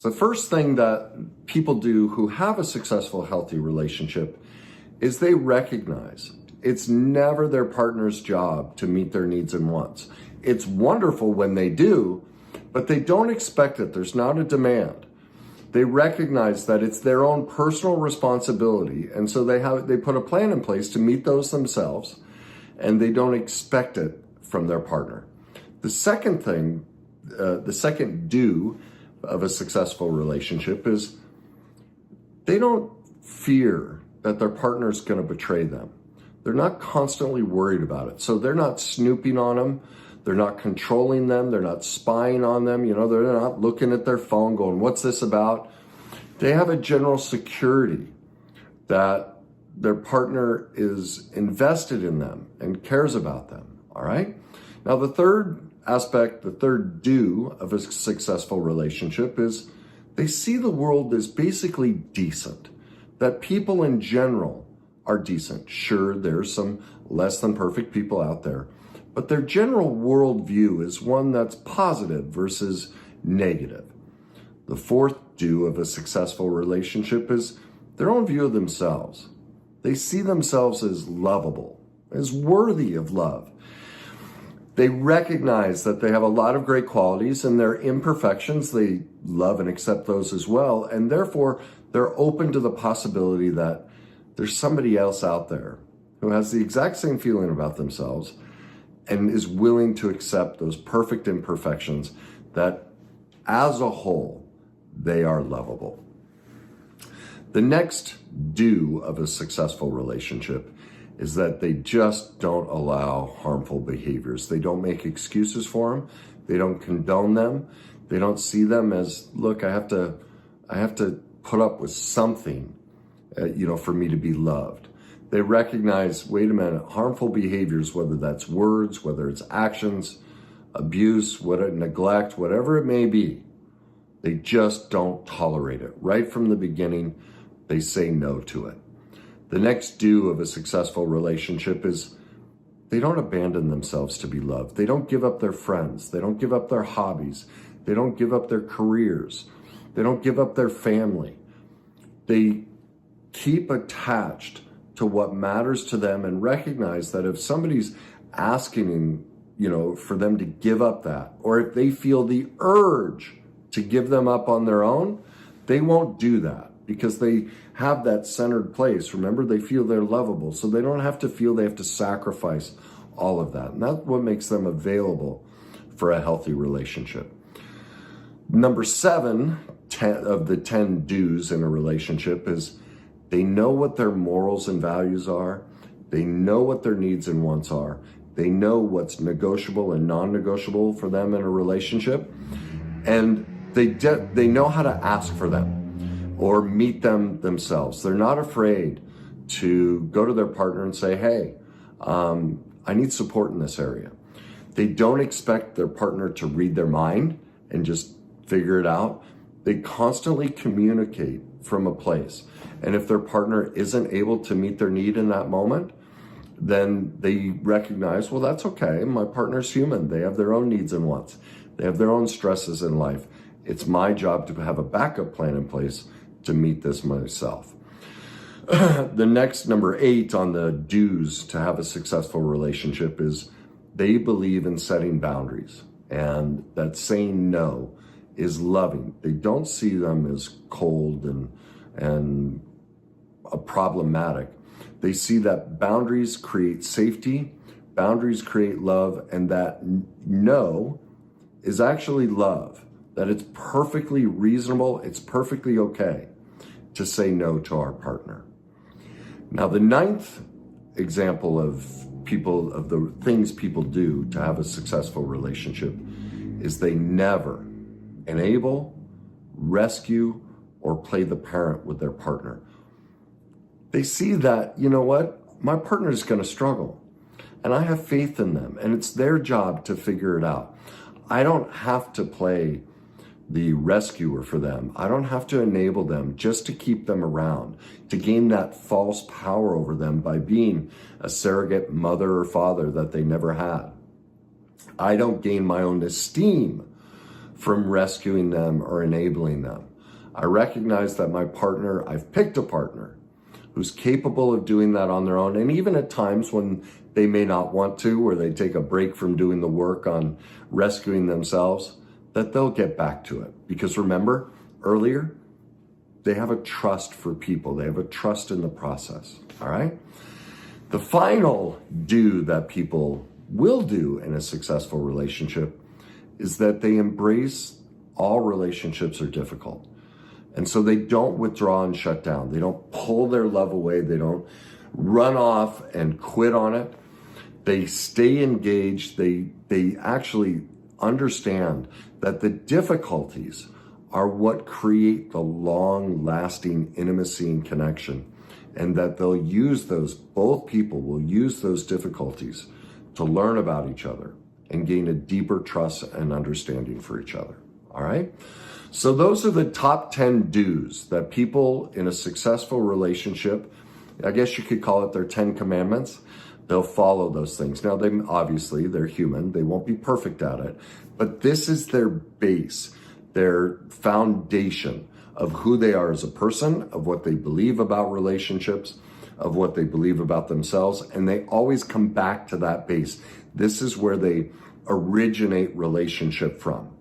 The first thing that people do who have a successful, healthy relationship is they recognize it's never their partner's job to meet their needs and wants. It's wonderful when they do, but they don't expect it. There's not a demand. They recognize that it's their own personal responsibility, and so they put a plan in place to meet those themselves, and they don't expect it from their partner. The second thing, the second do of a successful relationship is they don't fear that their partner is going to betray them. They're not constantly worried about it. So they're not snooping on them. They're not controlling them. They're not spying on them. They're not looking at their phone going, what's this about? They have a general security that their partner is invested in them and cares about them. All right. Now, the third aspect, the third do of a successful relationship is they see the world as basically decent, that people in general are decent. Sure, there's some less than perfect people out there, but their general worldview is one that's positive versus negative. The fourth do of a successful relationship is their own view of themselves. They see themselves as lovable, as worthy of love. They recognize that they have a lot of great qualities and their imperfections. They love and accept those as well. And therefore, they're open to the possibility that there's somebody else out there who has the exact same feeling about themselves and is willing to accept those perfect imperfections, that as a whole, they are lovable. The next do of a successful relationship is that they just don't allow harmful behaviors. They don't make excuses for them. They don't condone them. They don't see them as, look, I have to put up with something, for me to be loved. They recognize, wait a minute, harmful behaviors, whether that's words, whether it's actions, abuse, neglect, whatever it may be, they just don't tolerate it. Right from the beginning, they say no to it. The next do of a successful relationship is they don't abandon themselves to be loved. They don't give up their friends. They don't give up their hobbies. They don't give up their careers. They don't give up their family. They keep attached to what matters to them and recognize that if somebody's asking, for them to give up that, or if they feel the urge to give them up on their own, they won't do that because they have that centered place. Remember, they feel they're lovable, so they don't have to feel they have to sacrifice all of that. And that's what makes them available for a healthy relationship. Number 7 of the 10 do's in a relationship is they know what their morals and values are. They know what their needs and wants are. They know what's negotiable and non-negotiable for them in a relationship. And they know how to ask for them or meet them themselves. They're not afraid to go to their partner and say, hey, I need support in this area. They don't expect their partner to read their mind and just figure it out. They constantly communicate from a place. And if their partner isn't able to meet their need in that moment, then they recognize, well, that's okay. My partner's human. They have their own needs and wants. They have their own stresses in life. It's my job to have a backup plan in place to meet this myself. The next, number 8 on the do's to have a successful relationship is they believe in setting boundaries, and that saying no is loving. They don't see them as cold and problematic. They see that boundaries create safety, boundaries create love, and that no is actually love. That it's perfectly reasonable, it's perfectly okay to say no to our partner. Now, the 9th example of the things people do to have a successful relationship is they never enable, rescue, or play the parent with their partner. They see that, my partner is going to struggle, and I have faith in them, and it's their job to figure it out. I don't have to play the rescuer for them. I don't have to enable them just to keep them around, to gain that false power over them by being a surrogate mother or father that they never had. I don't gain my own esteem from rescuing them or enabling them. I recognize that I've picked a partner who's capable of doing that on their own. And even at times when they may not want to, or they take a break from doing the work on rescuing themselves, that they'll get back to it. Because remember, earlier, they have a trust for people. They have a trust in the process, all right? The final do that people will do in a successful relationship is that they embrace all relationships are difficult. And so they don't withdraw and shut down. They don't pull their love away. They don't run off and quit on it. They stay engaged. They actually understand that the difficulties are what create the long-lasting intimacy and connection, and that both people will use those difficulties to learn about each other and gain a deeper trust and understanding for each other, all right? So those are the top 10 do's that people in a successful relationship, I guess you could call it their 10 commandments, they'll follow those things. Now, they're human, they won't be perfect at it, but this is their base, their foundation of who they are as a person, of what they believe about relationships, of what they believe about themselves, and they always come back to that base. This is where they originate relationship from.